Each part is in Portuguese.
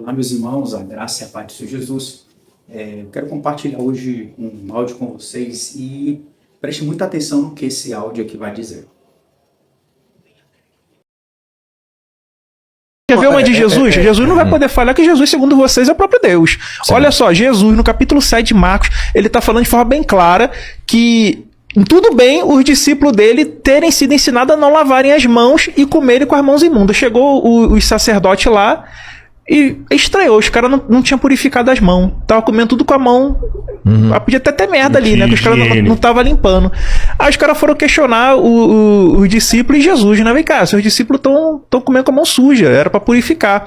Olá, meus irmãos, a graça e a paz do Senhor Jesus. Eu quero compartilhar hoje um áudio com vocês e preste muita atenção no que esse áudio aqui vai dizer. Quer ver uma de Jesus? Jesus não vai poder falar que Jesus, segundo vocês, é o próprio Deus. Sim. Olha só, Jesus, no capítulo 7 de Marcos, ele está falando de forma bem clara que tudo bem os discípulos dele terem sido ensinados a não lavarem as mãos e comerem com as mãos imundas. Chegou os sacerdotes lá e estranhou, os caras não tinham purificado as mãos. Tava comendo tudo com a mão. Podia até ter merda ali, né? Que os caras não estavam limpando. Aí os caras foram questionar os discípulos e Jesus, né? Vem cá, seus discípulos estão comendo com a mão suja, era para purificar.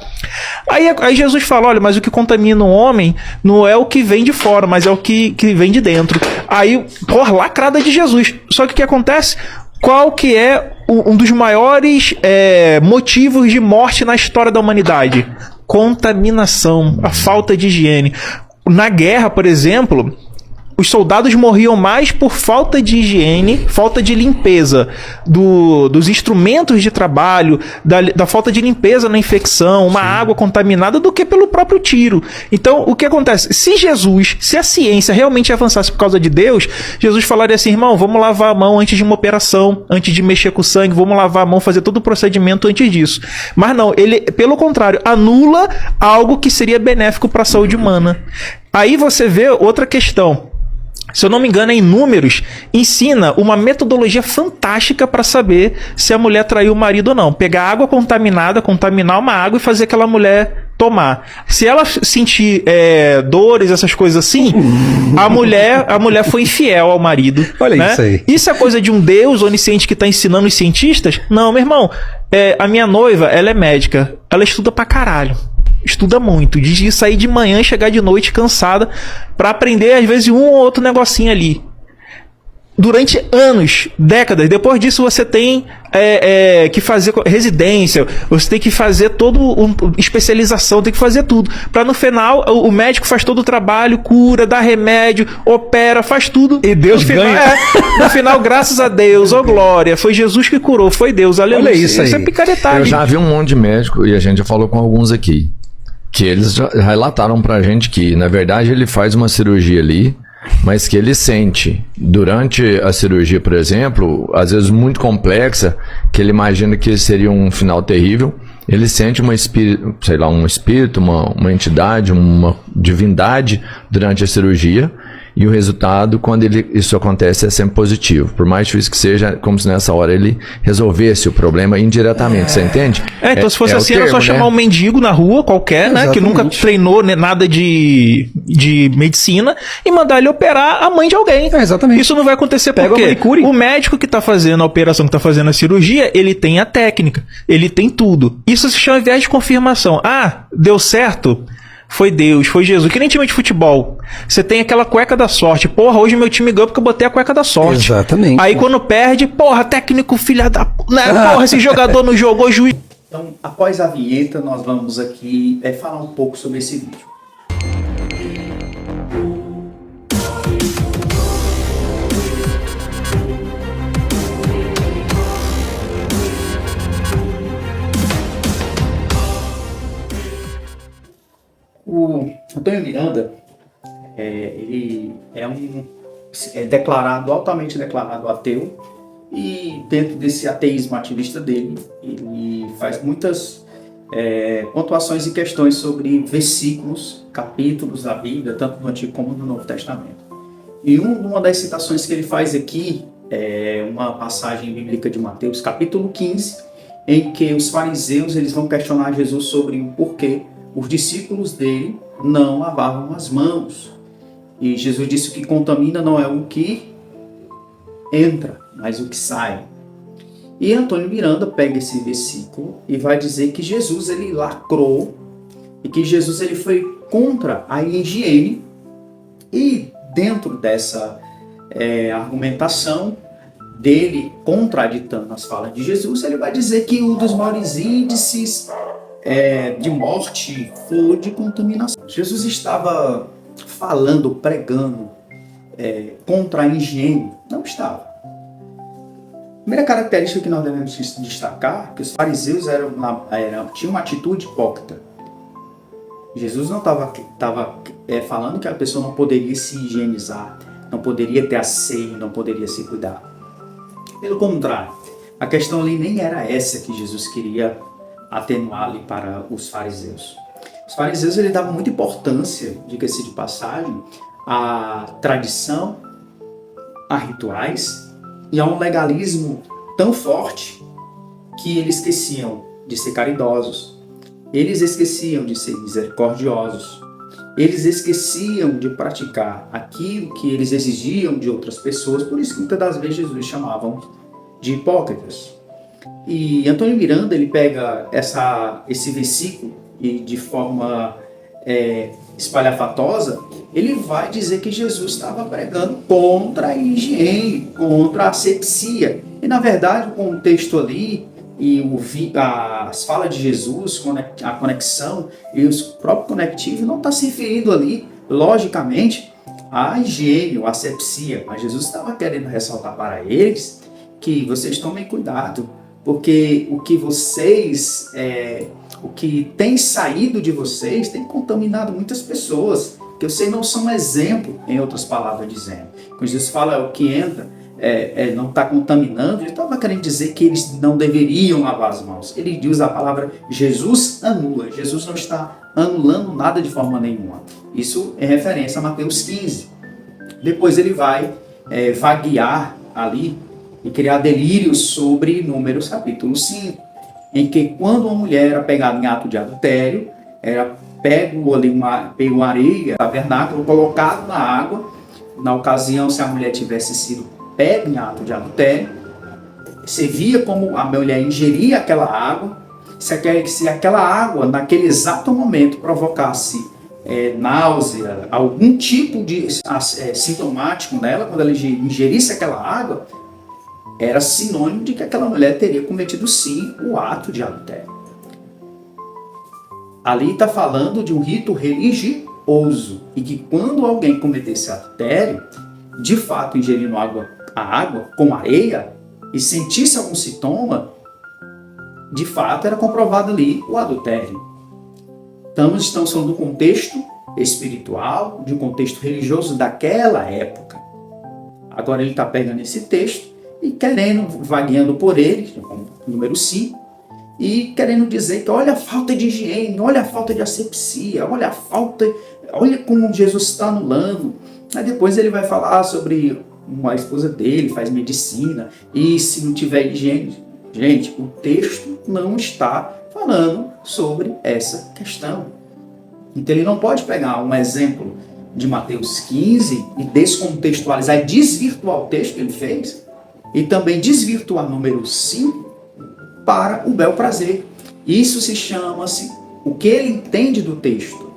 Aí Jesus fala, olha, mas o que contamina o homem não é o que vem de fora, mas é o que vem de dentro. Aí, porra, lacrada de Jesus. Só que o que acontece? Qual que é um dos maiores motivos de morte na história da humanidade? Contaminação, a falta de higiene. Na guerra, por exemplo, os soldados morriam mais por falta de higiene, falta de limpeza dos instrumentos de trabalho, da falta de limpeza na infecção, uma água contaminada, do que pelo próprio tiro. Então, o que acontece? Se a ciência realmente avançasse por causa de Deus, Jesus falaria assim, irmão, vamos lavar a mão antes de uma operação, antes de mexer com o sangue, vamos lavar a mão, fazer todo o procedimento antes disso. Mas não, ele, pelo contrário, anula algo que seria benéfico para a saúde humana. Aí você vê outra questão. Se eu não me engano, em Números, ensina uma metodologia fantástica para saber se a mulher traiu o marido ou não. Pegar água contaminada, contaminar uma água e fazer aquela mulher tomar. Se ela sentir dores, essas coisas assim, a mulher foi infiel ao marido. Olha, né? Isso aí. Isso é coisa de um Deus onisciente que está ensinando os cientistas? Não, meu irmão. A minha noiva, ela é médica. Ela estuda pra caralho. Estuda muito, de sair de manhã e chegar de noite cansada para aprender às vezes um ou outro negocinho ali. Durante anos, décadas, depois disso você tem que fazer residência, você tem que fazer especialização, tem que fazer tudo. Para no final, o médico faz todo o trabalho, cura, dá remédio, opera, faz tudo. E Deus ganha. No final, graças a Deus, glória, foi Jesus que curou, foi Deus, aleluia. Olha isso aí. Isso é picaretagem. Eu já vi um monte de médico, e a gente já falou com alguns aqui, que eles já relataram pra gente que, na verdade, ele faz uma cirurgia ali, mas que ele sente, durante a cirurgia, por exemplo, às vezes muito complexa, que ele imagina que seria um final terrível, ele sente um espírito, uma entidade, uma divindade durante a cirurgia, e o resultado, quando isso acontece, é sempre positivo. Por mais difícil que seja, como se nessa hora ele resolvesse o problema indiretamente, você entende? Então se fosse assim, era só chamar um mendigo na rua, qualquer, né, que nunca treinou nada de medicina, e mandar ele operar a mãe de alguém. Exatamente. Isso não vai acontecer porque o médico que está fazendo a operação, que está fazendo a cirurgia, ele tem a técnica, ele tem tudo. Isso se chama viés de confirmação. Ah, deu certo? Foi Deus, foi Jesus. Que nem time de futebol. Você tem aquela cueca da sorte. Porra, hoje meu time ganhou porque eu botei a cueca da sorte. Exatamente. Aí quando perde, porra, técnico filha da... Né? Porra, esse jogador não jogou, juiz... Então, após a vinheta, nós vamos aqui falar um pouco sobre esse vídeo. O Antônio Miranda, ele altamente declarado ateu, e dentro desse ateísmo ativista dele, ele faz muitas pontuações e questões sobre versículos, capítulos da Bíblia, tanto do Antigo como do Novo Testamento. E uma das citações que ele faz aqui é uma passagem bíblica de Mateus, capítulo 15, em que os fariseus eles vão questionar Jesus sobre o porquê os discípulos dele não lavavam as mãos. E Jesus disse que o que contamina não é o que entra, mas o que sai. E Antônio Miranda pega esse versículo e vai dizer que Jesus ele lacrou e que Jesus ele foi contra a higiene. E dentro dessa argumentação dele, contraditando as falas de Jesus, ele vai dizer que um dos maiores índices de morte foi de contaminação. Jesus estava falando, pregando contra a higiene? Não estava. A primeira característica que nós devemos destacar é que os fariseus tinham uma atitude hipócrita. Jesus não estava falando que a pessoa não poderia se higienizar, não poderia ter asseio, não poderia se cuidar. Pelo contrário, a questão ali nem era essa que Jesus queria atenuar ali para os fariseus. Os fariseus eles davam muita importância, diga-se de passagem, à tradição, a rituais e a um legalismo tão forte que eles esqueciam de ser caridosos, eles esqueciam de ser misericordiosos, eles esqueciam de praticar aquilo que eles exigiam de outras pessoas, por isso que muitas das vezes Jesus chamavam de hipócritas. E Antônio Miranda ele pega esse versículo e de forma espalhafatosa, ele vai dizer que Jesus estava pregando contra a higiene, contra a asepsia. E na verdade o contexto ali e as falas de Jesus, a conexão e o próprio conectivo não está se referindo ali, logicamente, à higiene ou à asepsia. Mas Jesus estava querendo ressaltar para eles que vocês tomem cuidado, porque o que tem saído de vocês tem contaminado muitas pessoas, que vocês não são exemplo, em outras palavras dizendo. Quando Jesus fala o que entra, não está contaminando, ele estava querendo dizer que eles não deveriam lavar as mãos. Ele usa a palavra Jesus anula. Jesus não está anulando nada de forma nenhuma. Isso é referência a Mateus 15. Depois ele vai vaguear ali e criar delírios sobre Números capítulo 5, em que quando uma mulher era pegada em ato de adultério, era pego ali uma areia, tabernáculo, colocado na água. Na ocasião, se a mulher tivesse sido pega em ato de adultério, você via como a mulher ingeria aquela água, se aquela água, naquele exato momento, provocasse náusea, algum tipo de sintomático nela, quando ela ingerisse aquela água, era sinônimo de que aquela mulher teria cometido sim o ato de adultério. Ali está falando de um rito religioso, e que quando alguém cometesse adultério, de fato ingerindo a água com areia e sentisse algum sintoma, de fato era comprovado ali o adultério. Então estamos falando do contexto espiritual, de um contexto religioso daquela época. Agora ele está pegando esse texto e querendo, vagueando por ele, número 5, e querendo dizer que olha a falta de higiene, olha a falta de asepsia, olha como Jesus está anulando. Aí depois ele vai falar sobre uma esposa dele, faz medicina, e se não tiver higiene. Gente, o texto não está falando sobre essa questão. Então ele não pode pegar um exemplo de Mateus 15 e descontextualizar e desvirtuar o texto que ele fez, e também desvirtuar número 5 para o bel prazer. Isso se chama-se o que ele entende do texto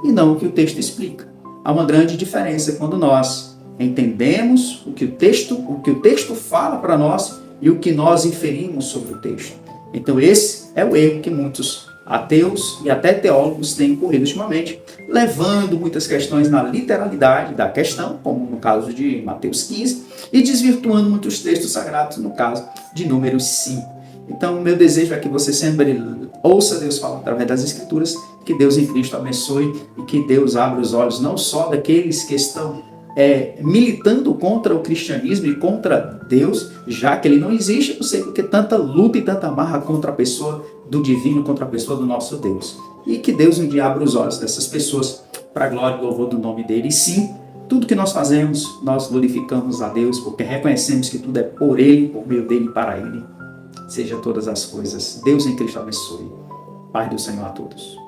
e não o que o texto explica. Há uma grande diferença quando nós entendemos o que o texto fala para nós e o que nós inferimos sobre o texto. Então esse é o erro que muitos ateus e até teólogos têm incorrido ultimamente, levando muitas questões na literalidade da questão, como no caso de Mateus 15, e desvirtuando muitos textos sagrados, no caso de Números 5. Então, o meu desejo é que você sempre ouça Deus falar através das Escrituras, que Deus em Cristo abençoe e que Deus abra os olhos não só daqueles que estão militando contra o cristianismo e contra Deus, já que ele não existe, não sei porque tanta luta e tanta marra contra a pessoa do divino, contra a pessoa do nosso Deus. E que Deus um dia abra os olhos dessas pessoas para a glória e louvor do nome dele. E sim, tudo que nós fazemos, nós glorificamos a Deus, porque reconhecemos que tudo é por ele, por meio dele e para ele. Seja todas as coisas. Deus em Cristo abençoe. Paz do Senhor a todos.